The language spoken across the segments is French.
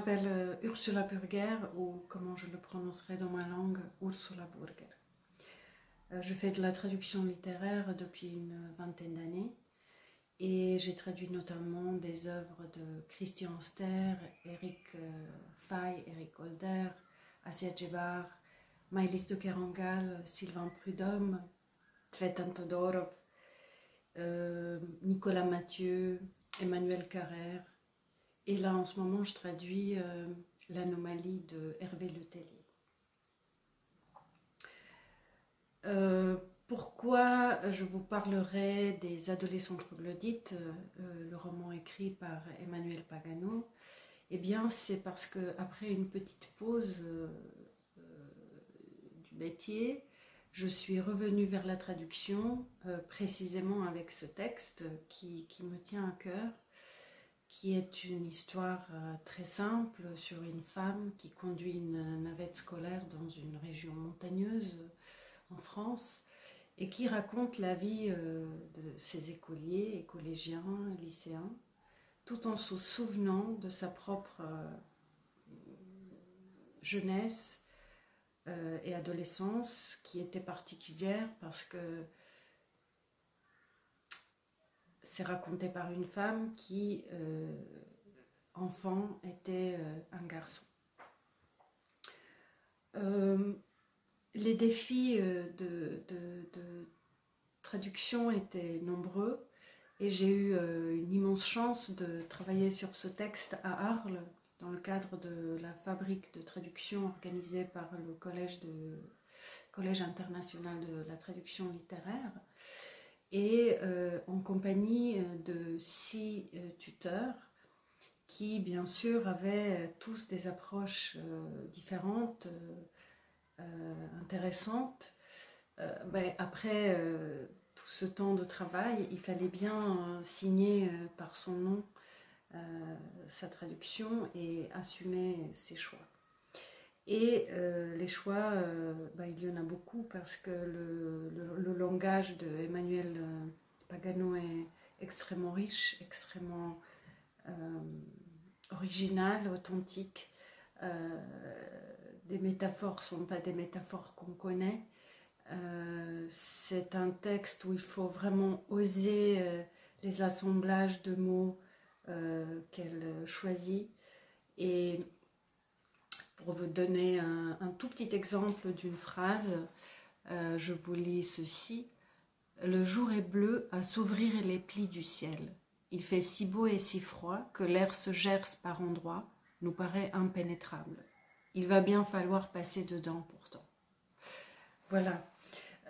m'appelle Ursula Burger, ou comment je le prononcerai dans ma langue, Ursula Burger. Je fais de la traduction littéraire depuis une vingtaine d'années et j'ai traduit notamment des œuvres de Christian Auster, Eric Fay, Eric Holder, Assia Djebar, Maëlys de Kerangal, Sylvain Prudhomme, Tsvetan Todorov, Nicolas Mathieu, Emmanuel Carrère. Et là, en ce moment, je traduis l'anomalie de Hervé Letellier. Pourquoi je vous parlerai des Adolescents troglodytes, le roman écrit par Emmanuel Pagano? Eh bien, c'est parce qu'après une petite pause du métier, je suis revenue vers la traduction, précisément avec ce texte qui me tient à cœur, qui est une histoire très simple sur une femme qui conduit une navette scolaire dans une région montagneuse en France et qui raconte la vie de ses écoliers et collégiens, lycéens, tout en se souvenant de sa propre jeunesse et adolescence qui était particulière parce que c'est raconté par une femme qui, enfant, était un garçon. Les défis de traduction étaient nombreux et j'ai eu une immense chance de travailler sur ce texte à Arles dans le cadre de la fabrique de traduction organisée par le Collège international de la traduction littéraire et en compagnie de 6 tuteurs qui bien sûr avaient tous des approches différentes, intéressantes, mais après tout ce temps de travail, il fallait bien signer par son nom sa traduction et assumer ses choix. Et les choix, il y en a beaucoup parce que le langage de Emmanuel Pagano est extrêmement riche, extrêmement original, authentique. Des métaphores ne sont pas des métaphores qu'on connaît. C'est un texte où il faut vraiment oser les assemblages de mots qu'elle choisit. Et pour vous donner un tout petit exemple d'une phrase, je vous lis ceci. « Le jour est bleu à s'ouvrir les plis du ciel. Il fait si beau et si froid que l'air se gerce par endroits, nous paraît impénétrable. Il va bien falloir passer dedans pourtant. » Voilà.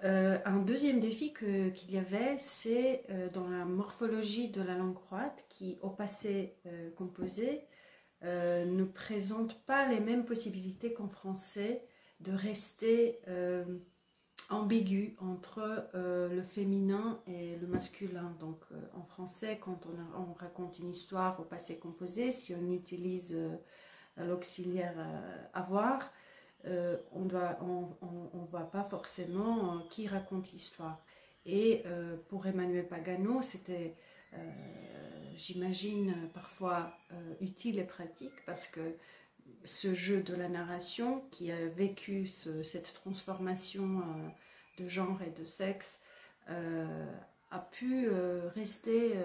Un deuxième défi qu'il y avait, c'est dans la morphologie de la langue croate qui, au passé composé, ne présente pas les mêmes possibilités qu'en français de rester ambigu entre le féminin et le masculin. Donc en français, quand on raconte une histoire au passé composé, si on utilise l'auxiliaire avoir, on ne voit pas forcément qui raconte l'histoire. Et pour Emmanuel Pagano, c'était, j'imagine, parfois utile et pratique parce que ce jeu de la narration qui a vécu cette transformation de genre et de sexe a pu rester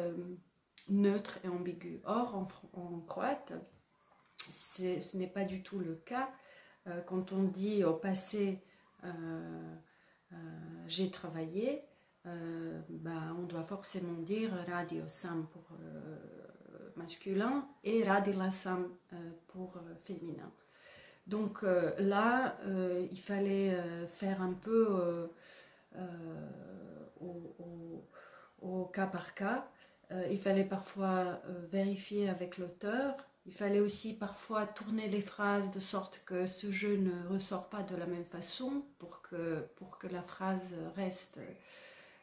neutre et ambigu. Or, en croate, ce n'est pas du tout le cas. Quand on dit au passé j'ai travaillé, on doit forcément dire radio sam pour masculin et radila sam pour féminin. Donc là, il fallait faire un peu au cas par cas. Il fallait parfois vérifier avec l'auteur. Il fallait aussi parfois tourner les phrases de sorte que ce jeu ne ressort pas de la même façon pour que la phrase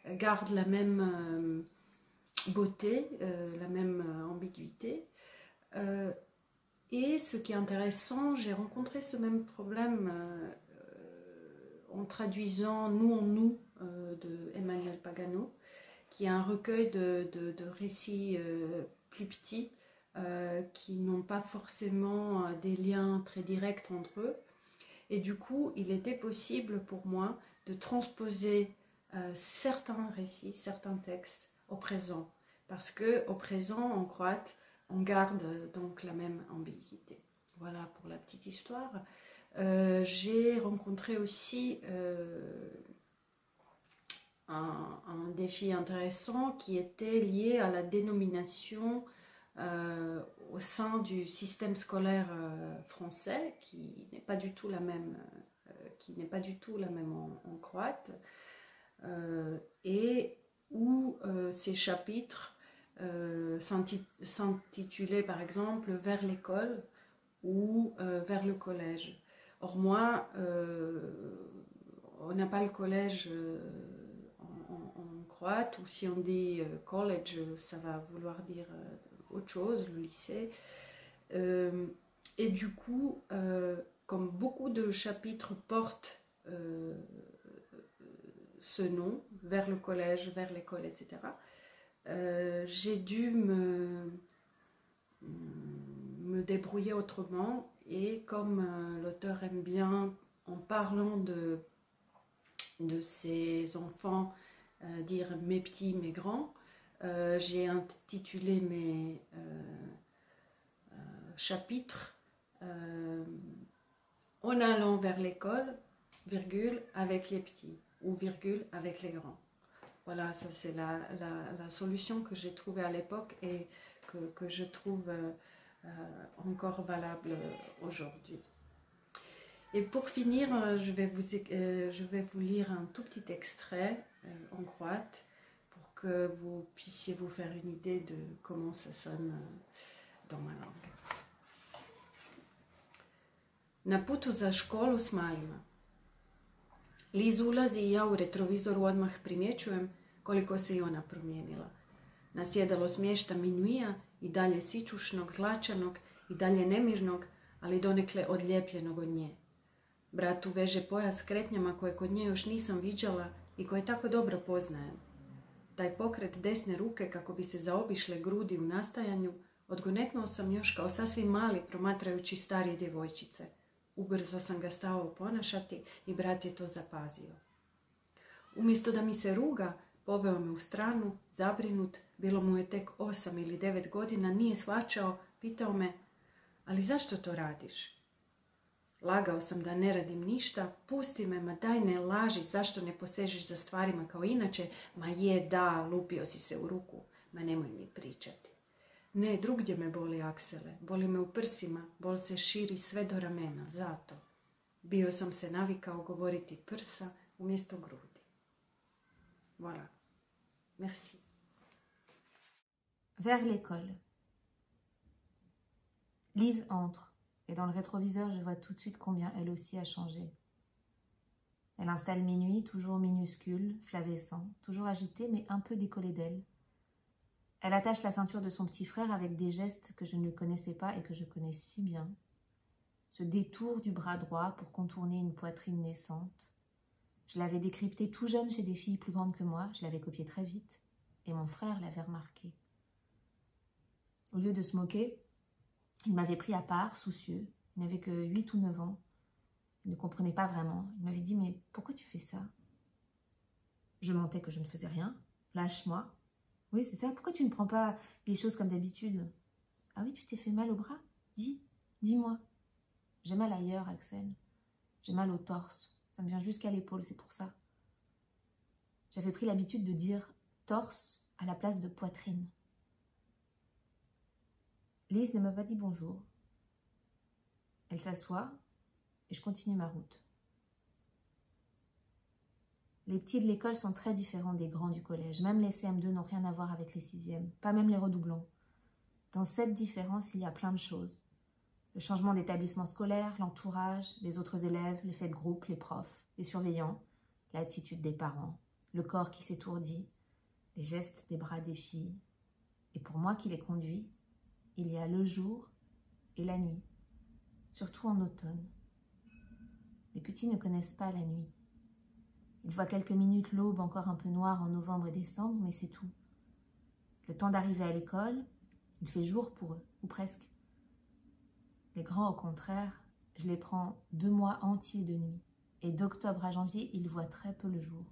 garde la même beauté, la même ambiguïté. Et ce qui est intéressant, j'ai rencontré ce même problème en traduisant Nous en nous de Emmanuel Pagano, qui est un recueil de récits plus petits, qui n'ont pas forcément des liens très directs entre eux. Et du coup, il était possible pour moi de transposer certains récits, certains textes au présent. Parce qu'au présent, en croate, on garde donc la même ambiguïté. Voilà pour la petite histoire. J'ai rencontré aussi un défi intéressant qui était lié à la dénomination au sein du système scolaire français, qui n'est pas du tout la même, en croate, et où ces chapitres s'intitulaient par exemple vers l'école ou vers le collège. Or moi, on n'a pas le collège en croate, ou si on dit college, ça va vouloir dire autre chose, le lycée. Et du coup, comme beaucoup de chapitres portent ce nom, vers le collège, vers l'école, etc., j'ai dû me débrouiller autrement. Et comme l'auteur aime bien, en parlant de ses enfants, dire mes petits, mes grands, j'ai intitulé mes chapitres en allant vers l'école, virgule, avec les petits, ou virgule, avec les grands. Voilà, ça c'est la solution que j'ai trouvée à l'époque et que je trouve encore valable aujourd'hui. Et pour finir, je vais vous lire un tout petit extrait en croate pour que vous puissiez vous faire une idée de comment ça sonne dans ma langue. Na putu za školu s malima. Liz ulazi i ja u retrovizoru odmah primjećujem koliko se i ona promijenila. Na sjedalo smješta Minuija i dalje sićušnog, zlačanog i dalje nemirnog, ali donekle odljepljenog od nje. Bratu veže pojas s kretnjama koje kod nje još nisam viđala i koje tako dobro poznajem. Taj pokret desne ruke kako bi se zaobišle grudi u nastajanju odgonetnuo sam još kao sasvim mali promatrajući starije djevojčice. Ubrzo sam ga stao ponašati i brat je to zapazio. Umjesto da mi se ruga, poveo me u stranu, zabrinut, bilo mu je tek 8 ili 9 godina, nije shvaćao, pitao me, ali zašto to radiš? Lagao sam da ne radim ništa, pusti me, ma daj ne laži, zašto ne posežeš za stvarima kao inače, ma je da, lupio si se u ruku, ma nemoj mi pričati. Ne, drugdje me boli aksele, boli me u prsima, bol se širi sve do ramena, zato. Bio sam se navikao govoriti prsa umjesto grudi. Voilà. Merci. Vers l'école. Lise entre, et dans le rétroviseur, je vois tout de suite combien elle aussi a changé. Elle installe Minuit, toujours minuscule, flavescent, toujours agité, mais un peu décollé d'elle. Elle attache la ceinture de son petit frère avec des gestes que je ne connaissais pas et que je connais si bien. Ce détour du bras droit pour contourner une poitrine naissante. Je l'avais décrypté tout jeune chez des filles plus grandes que moi, je l'avais copié très vite, et mon frère l'avait remarqué. Au lieu de se moquer, il m'avait pris à part, soucieux. Il n'avait que 8 ou 9 ans. Il ne comprenait pas vraiment. Il m'avait dit « Mais pourquoi tu fais ça ?» Je mentais que je ne faisais rien. « Lâche-moi. » « Oui, c'est ça. Pourquoi tu ne prends pas les choses comme d'habitude ?»« Ah oui, tu t'es fait mal au bras ? Dis-moi. » « J'ai mal ailleurs, Axel. J'ai mal au torse. Ça me vient jusqu'à l'épaule, c'est pour ça. » J'avais pris l'habitude de dire « torse » à la place de « poitrine ». Lise ne m'a pas dit bonjour. Elle s'assoit et je continue ma route. Les petits de l'école sont très différents des grands du collège. Même les CM2 n'ont rien à voir avec les 6e, pas même les redoublants. Dans cette différence, il y a plein de choses. Le changement d'établissement scolaire, l'entourage, les autres élèves, l'effet de groupe, les profs, les surveillants, l'attitude des parents, le corps qui s'étourdit, les gestes des bras des filles. Et pour moi qui les conduis, il y a le jour et la nuit, surtout en automne. Les petits ne connaissent pas la nuit. Ils voient quelques minutes l'aube encore un peu noire en novembre et décembre, mais c'est tout. Le temps d'arriver à l'école, Il fait jour pour eux, ou presque. Les grands, au contraire, je les prends 2 mois entiers de nuit. Et d'octobre à janvier, ils voient très peu le jour.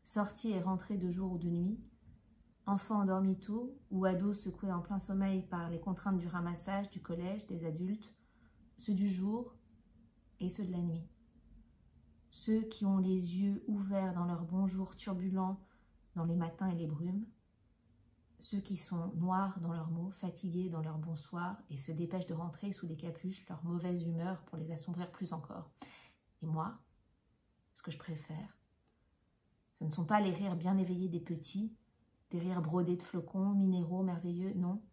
Sortis et rentrés de jour ou de nuit, enfants endormis tôt ou ados secoués en plein sommeil par les contraintes du ramassage, du collège, des adultes, ceux du jour et ceux de la nuit. Ceux qui ont les yeux ouverts dans leur bonjour turbulent dans les matins et les brumes, ceux qui sont noirs dans leurs mots, fatigués dans leur bonsoir et se dépêchent de rentrer sous les capuches leur mauvaise humeur pour les assombrir plus encore. Et moi, ce que je préfère, ce ne sont pas les rires bien éveillés des petits, des rires brodés de flocons, minéraux, merveilleux, non.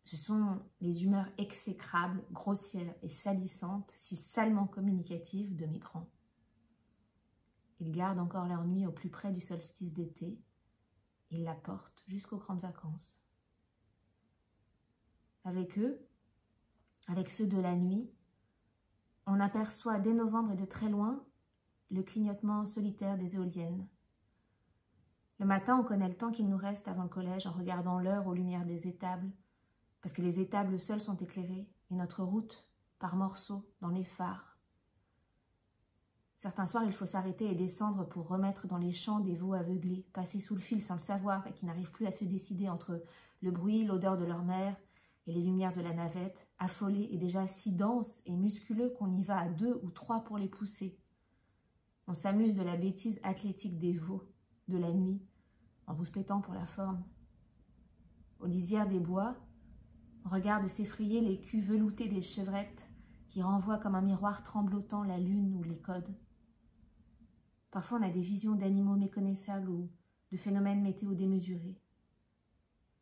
Ce sont les humeurs exécrables, grossières et salissantes, si salement communicatives de mes grands. Ils gardent encore leur nuit au plus près du solstice d'été. Ils la portent jusqu'aux grandes vacances. Avec eux, avec ceux de la nuit, on aperçoit dès novembre et de très loin le clignotement solitaire des éoliennes. Le matin, on connaît le temps qu'il nous reste avant le collège en regardant l'heure aux lumières des étables, parce que les étables seules sont éclairées, et notre route par morceaux dans les phares. Certains soirs, il faut s'arrêter et descendre pour remettre dans les champs des veaux aveuglés, passés sous le fil sans le savoir et qui n'arrivent plus à se décider entre le bruit, l'odeur de leur mère et les lumières de la navette, affolés et déjà si denses et musculeux qu'on y va à 2 ou 3 pour les pousser. On s'amuse de la bêtise athlétique des veaux, de la nuit, en rouspétant pour la forme. Aux lisières des bois, on regarde s'effrayer les culs veloutés des chevrettes qui renvoient comme un miroir tremblotant la lune ou les codes. Parfois, on a des visions d'animaux méconnaissables ou de phénomènes météo démesurés.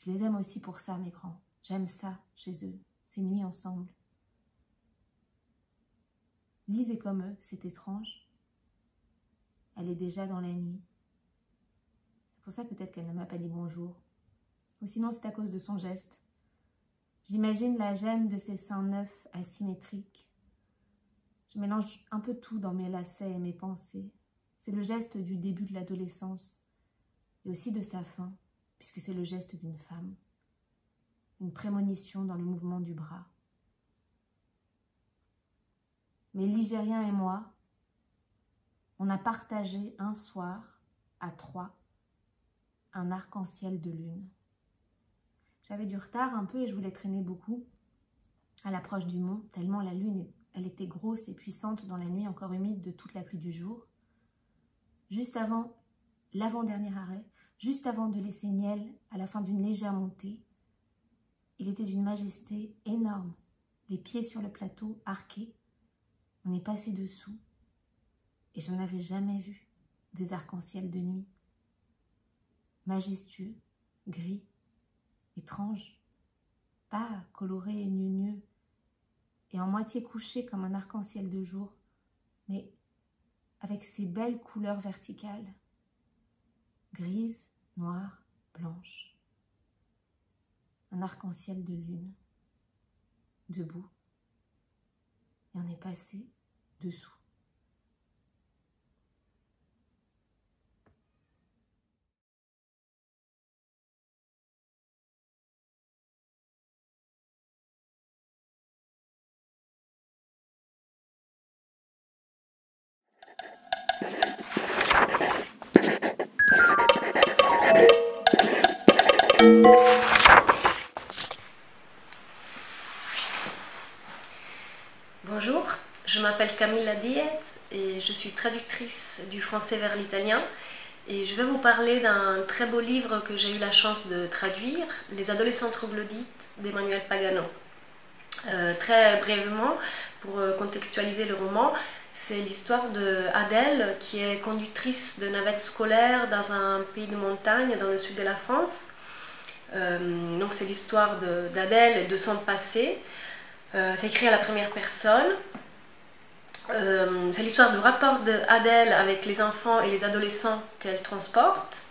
Je les aime aussi pour ça, mes grands. J'aime ça chez eux, ces nuits ensemble. Lise est comme eux, c'est étrange. Elle est déjà dans la nuit. C'est pour ça peut-être qu'elle ne m'a pas dit bonjour. Ou sinon c'est à cause de son geste. J'imagine la gêne de ses seins neufs asymétriques. Je mélange un peu tout dans mes lacets et mes pensées. C'est le geste du début de l'adolescence et aussi de sa fin, puisque c'est le geste d'une femme. Une prémonition dans le mouvement du bras. Mais Ligérien et moi, on a partagé un soir, à 3, un arc-en-ciel de lune. J'avais du retard un peu et je voulais traîner beaucoup à l'approche du mont, tellement la lune, elle était grosse et puissante dans la nuit encore humide de toute la pluie du jour. Juste avant l'avant-dernier arrêt, juste avant de laisser Niel à la fin d'une légère montée, il était d'une majesté énorme, les pieds sur le plateau, arqués. On est passé dessous et je n'avais jamais vu des arcs-en-ciel de nuit. Majestueux, gris, étrange, pas coloré et gneugneux, et en moitié couché comme un arc-en-ciel de jour, mais avec ses belles couleurs verticales, grises, noires, blanches. Un arc-en-ciel de lune, debout, et on est passé dessous. Bonjour, je m'appelle Camilla Diaz et je suis traductrice du français vers l'italien et je vais vous parler d'un très beau livre que j'ai eu la chance de traduire, Les adolescents troglodytes d'Emmanuel Pagano. Très brièvement, pour contextualiser le roman, c'est l'histoire d'Adèle qui est conductrice de navette scolaire dans un pays de montagne dans le sud de la France. Donc c'est l'histoire d'Adèle et de son passé. C'est écrit à la première personne. C'est l'histoire du rapport d'Adèle avec les enfants et les adolescents qu'elle transporte.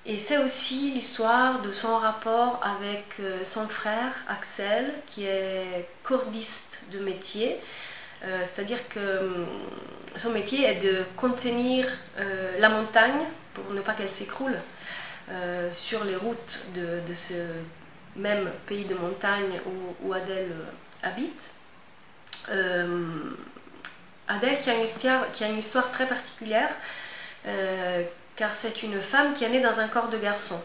Et c'est aussi l'histoire de son rapport avec son frère Axel, qui est cordiste de métier. C'est-à-dire que son métier est de contenir la montagne pour ne pas qu'elle s'écroule sur les routes de ce même pays de montagne où Adèle habite. Adèle qui a une histoire très particulière, car c'est une femme qui est née dans un corps de garçon.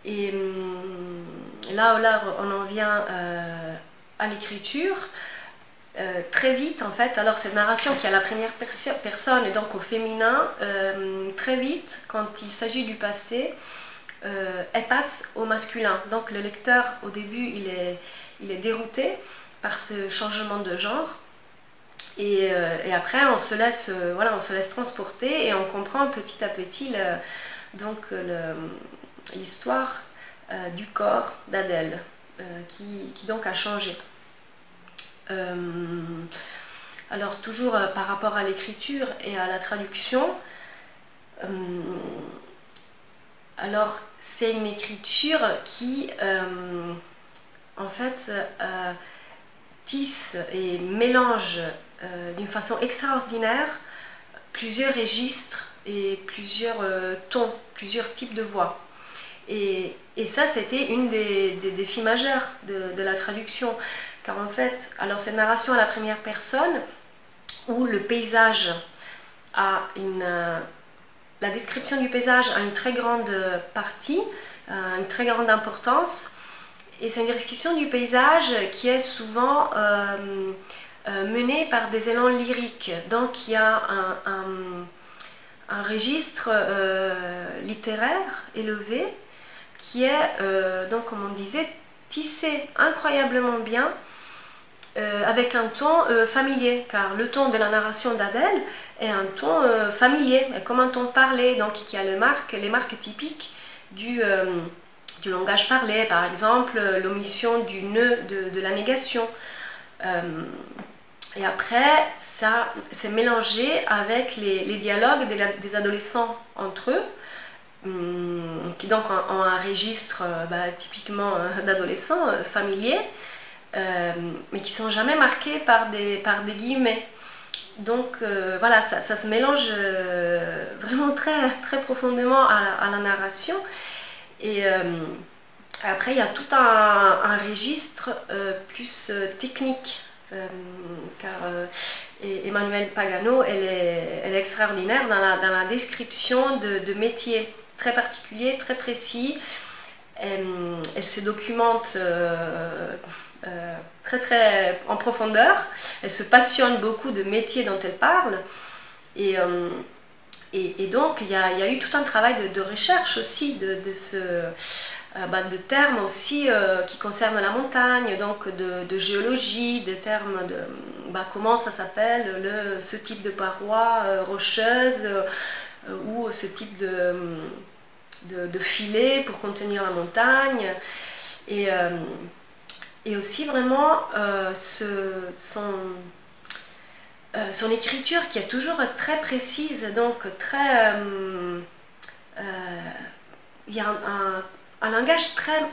Et là on en vient à l'écriture. Très vite en fait, alors cette narration qui est à la première personne et donc au féminin, très vite quand il s'agit du passé, elle passe au masculin. Donc le lecteur au début il est dérouté par ce changement de genre et après on se laisse transporter et on comprend petit à petit l'histoire du corps d'Adèle qui donc a changé. Alors toujours par rapport à l'écriture et à la traduction, alors c'est une écriture qui en fait tisse et mélange d'une façon extraordinaire plusieurs registres et plusieurs tons, plusieurs types de voix. Et ça, c'était une des défis majeurs de la traduction. Car en fait, alors cette narration à la première personne, où le paysage a la description du paysage a une très grande partie, une très grande importance, et c'est une description du paysage qui est souvent menée par des élans lyriques. Donc il y a un registre littéraire élevé qui est, donc comme on disait, tissé incroyablement bien avec un ton familier, car le ton de la narration d'Adèle est un ton familier, comme un ton parlé, donc qui a les marques typiques du langage parlé, par exemple l'omission du nœud de la négation. Et après, ça s'est mélangé avec les dialogues des adolescents entre eux, qui donc ont un registre typiquement d'adolescents familiers, mais qui sont jamais marqués par des guillemets. Donc voilà, ça se mélange vraiment très, très profondément à la narration. Et après, il y a tout un registre plus technique, car Emmanuelle Pagano, elle est extraordinaire dans la description de métiers très particuliers, très précis. Elle se documente très très en profondeur, elle se passionne beaucoup de métiers dont elle parle, et donc il y a eu tout un travail de recherche aussi de termes aussi qui concernent la montagne, donc de géologie, des termes de comment ça s'appelle ce type de paroi rocheuse ou ce type de filet pour contenir la montagne, et aussi vraiment son écriture qui est toujours très précise, donc très il y a un langage très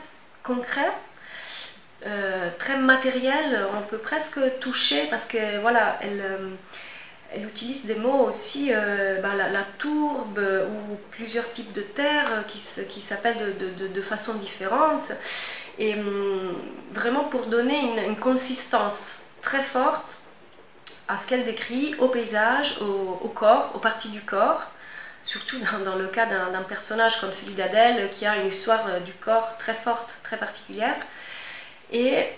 concret, très matériel, on peut presque toucher, parce que voilà, elle utilise des mots aussi, la tourbe ou plusieurs types de terre qui s'appellent de façon différente, et vraiment pour donner une consistance très forte à ce qu'elle décrit, au paysage, au corps, aux parties du corps, surtout dans le cas d'un personnage comme celui d'Adèle qui a une histoire du corps très forte, très particulière. Et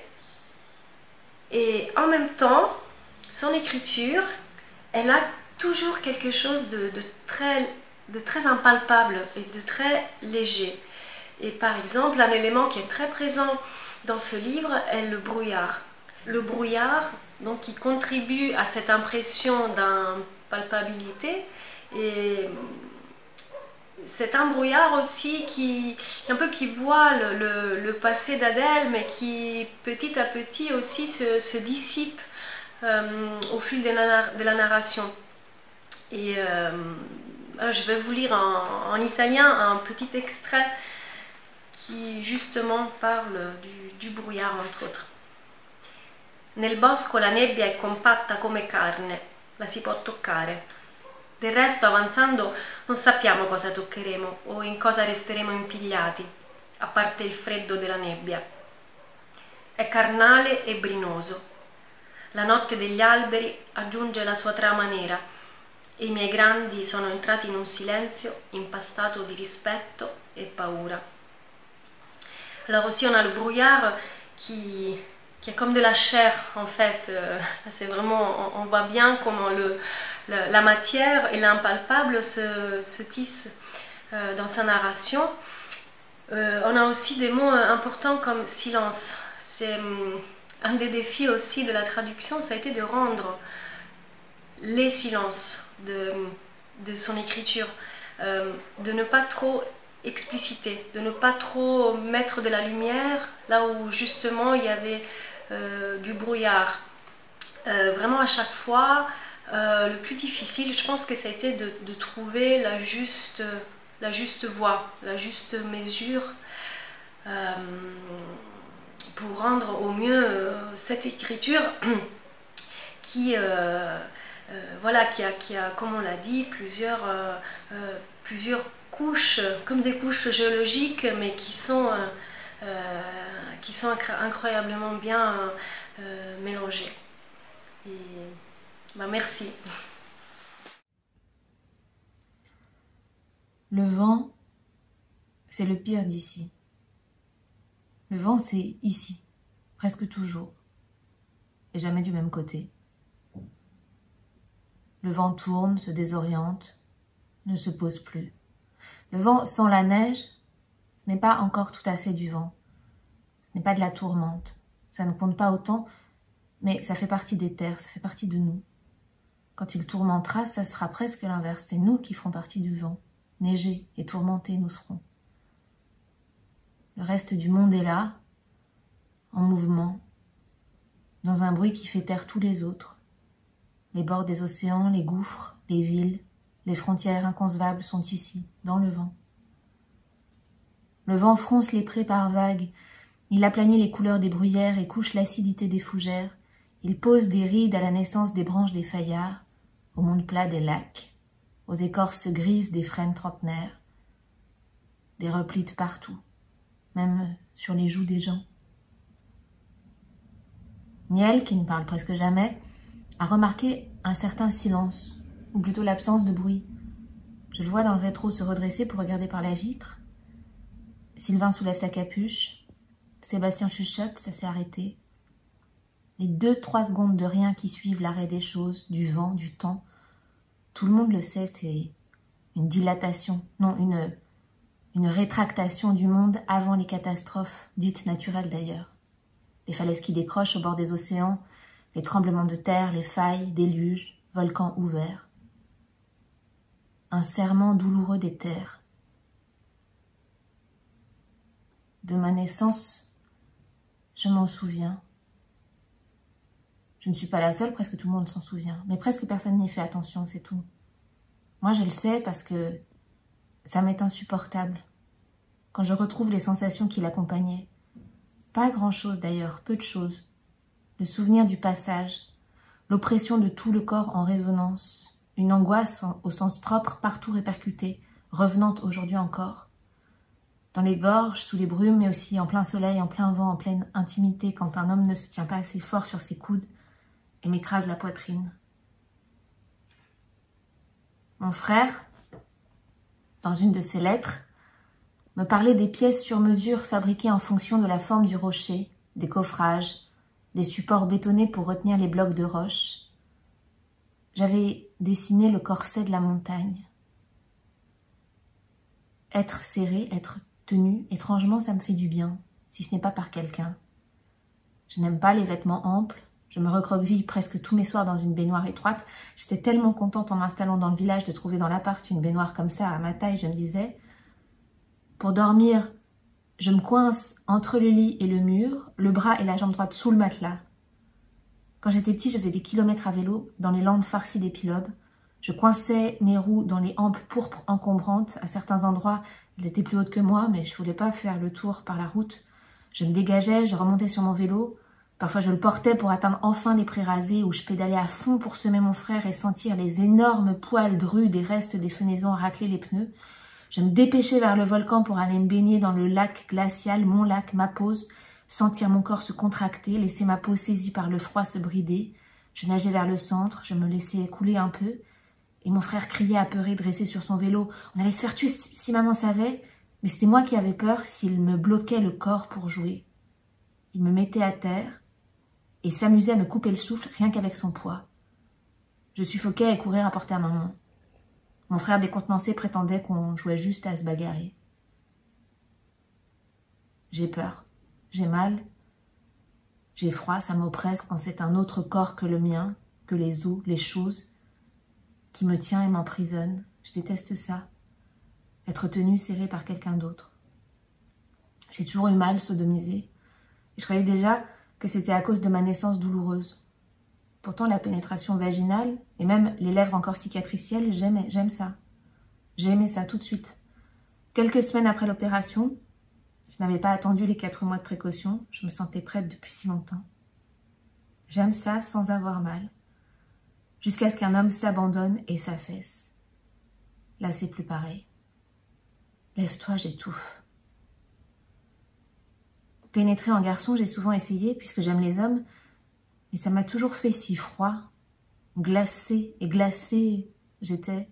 en même temps, son écriture, elle a toujours quelque chose de très impalpable et de très léger. Et par exemple, un élément qui est très présent dans ce livre est le brouillard. Le brouillard, donc, qui contribue à cette impression d'impalpabilité, et c'est un brouillard aussi qui voit le passé d'Adèle, mais qui petit à petit aussi se dissipe au fil de la narration. Et je vais vous lire en italien un petit extrait qui justement parle du brouillard, entre autres. Nel bosco la nebbia è compatta come carne, la si può toccare. Del resto, avanzando, non sappiamo cosa toccheremo o in cosa resteremo impigliati. a parte il freddo della nebbia. È carnale e brinoso. La notte degli alberi aggiunge la sua trama nera e i miei grandi sono entrati in un silenzio impastato di rispetto et paura. Alors aussi on a le brouillard qui est comme de la chair en fait. C'est vraiment, on voit bien comment la matière et l'impalpable se tissent dans sa narration. On a aussi des mots importants comme silence. C'est un des défis aussi de la traduction, ça a été de rendre les silences de son écriture, de ne pas trop expliciter, de ne pas trop mettre de la lumière là où justement il y avait du brouillard. Vraiment à chaque fois, le plus difficile, je pense que ça a été de trouver la juste voix, la juste mesure pour rendre au mieux cette écriture qui voilà, qui a, comme on l'a dit, plusieurs couches, comme des couches géologiques, mais qui sont incroyablement bien mélangées. Et, merci. Le vent, c'est le pire d'ici. Le vent, c'est ici, presque toujours, et jamais du même côté. Le vent tourne, se désoriente, ne se pose plus. Le vent sans la neige, ce n'est pas encore tout à fait du vent. Ce n'est pas de la tourmente. Ça ne compte pas autant, mais ça fait partie des terres, ça fait partie de nous. Quand il tourmentera, ça sera presque l'inverse. C'est nous qui ferons partie du vent. Neigés et tourmentés nous serons. Le reste du monde est là, en mouvement, dans un bruit qui fait taire tous les autres. Les bords des océans, les gouffres, les villes, les frontières inconcevables sont ici, dans le vent. Le vent fronce les prés par vagues, il aplanit les couleurs des bruyères et couche l'acidité des fougères, il pose des rides à la naissance des branches des fayards, au monde plat des lacs, aux écorces grises des frênes trentenaires, des replis de partout, même sur les joues des gens. Niel, qui ne parle presque jamais, a remarqué un certain silence, ou plutôt l'absence de bruit. Je le vois dans le rétro se redresser pour regarder par la vitre. Sylvain soulève sa capuche. Sébastien chuchote, ça s'est arrêté. Les 2-3 secondes de rien qui suivent l'arrêt des choses, du vent, du temps, tout le monde le sait, c'est une dilatation, non, une rétractation du monde avant les catastrophes, dites naturelles d'ailleurs. Les falaises qui décrochent au bord des océans, les tremblements de terre, les failles, déluges, volcans ouverts. Un serrement douloureux des terres. De ma naissance, je m'en souviens. Je ne suis pas la seule, presque tout le monde s'en souvient, mais presque personne n'y fait attention, c'est tout. Moi, je le sais parce que ça m'est insupportable. Quand je retrouve les sensations qui l'accompagnaient, pas grand-chose d'ailleurs, peu de choses. Le souvenir du passage, l'oppression de tout le corps en résonance, une angoisse au sens propre partout répercutée, revenante aujourd'hui encore. Dans les gorges, sous les brumes, mais aussi en plein soleil, en plein vent, en pleine intimité, quand un homme ne se tient pas assez fort sur ses coudes et m'écrase la poitrine. Mon frère, dans une de ses lettres, me parlait des pièces sur mesure fabriquées en fonction de la forme du rocher, des coffrages, des supports bétonnés pour retenir les blocs de roche. J'avais dessiné le corset de la montagne. Être serré, être tenu, étrangement, ça me fait du bien, si ce n'est pas par quelqu'un. Je n'aime pas les vêtements amples, je me recroqueville presque tous mes soirs dans une baignoire étroite. J'étais tellement contente en m'installant dans le village de trouver dans l'appart une baignoire comme ça à ma taille, je me disais. Pour dormir, je me coince entre le lit et le mur, le bras et la jambe droite sous le matelas. Quand j'étais petit, je faisais des kilomètres à vélo dans les landes farcies d'épilobes. Je coinçais mes roues dans les hampes pourpres encombrantes. À certains endroits, elles étaient plus hautes que moi, mais je voulais pas faire le tour par la route. Je me dégageais, je remontais sur mon vélo. Parfois, je le portais pour atteindre enfin les prés rasés où je pédalais à fond pour semer mon frère et sentir les énormes poils drus des restes des fenaisons racler les pneus. Je me dépêchais vers le volcan pour aller me baigner dans le lac glacial, mon lac, ma pause, sentir mon corps se contracter, laisser ma peau saisie par le froid se brider. Je nageais vers le centre, je me laissais couler un peu, et mon frère criait apeuré, dressé sur son vélo. On allait se faire tuer si maman savait, mais c'était moi qui avais peur s'il me bloquait le corps pour jouer. Il me mettait à terre et s'amusait à me couper le souffle rien qu'avec son poids. Je suffoquais à courir à porter à maman. Mon frère décontenancé prétendait qu'on jouait juste à se bagarrer. J'ai peur, j'ai mal, j'ai froid, ça m'oppresse quand c'est un autre corps que le mien, que les os, les choses, qui me tient et m'emprisonne. Je déteste ça, être tenue serrée par quelqu'un d'autre. J'ai toujours eu mal sodomisé. Je croyais déjà que c'était à cause de ma naissance douloureuse. Pourtant, la pénétration vaginale, et même les lèvres encore cicatricielles, j'aime ça. J'ai aimé ça tout de suite. Quelques semaines après l'opération, je n'avais pas attendu les 4 mois de précaution, je me sentais prête depuis si longtemps. J'aime ça sans avoir mal, jusqu'à ce qu'un homme s'abandonne et s'affaisse. Là, c'est plus pareil. Lève-toi, j'étouffe. Pénétrer en garçon, j'ai souvent essayé, puisque j'aime les hommes, mais ça m'a toujours fait si froid, glacée j'étais.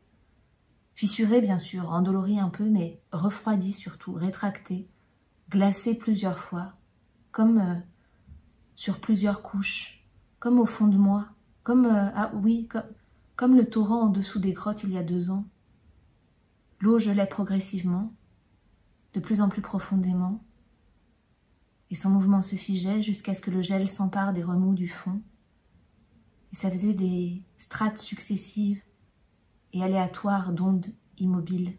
Fissurée bien sûr, endolorie un peu, mais refroidie surtout, rétractée, glacée plusieurs fois, comme sur plusieurs couches, comme au fond de moi, comme le torrent en dessous des grottes il y a 2 ans. L'eau gelait progressivement, de plus en plus profondément, et son mouvement se figeait jusqu'à ce que le gel s'empare des remous du fond. Et ça faisait des strates successives et aléatoires d'ondes immobiles.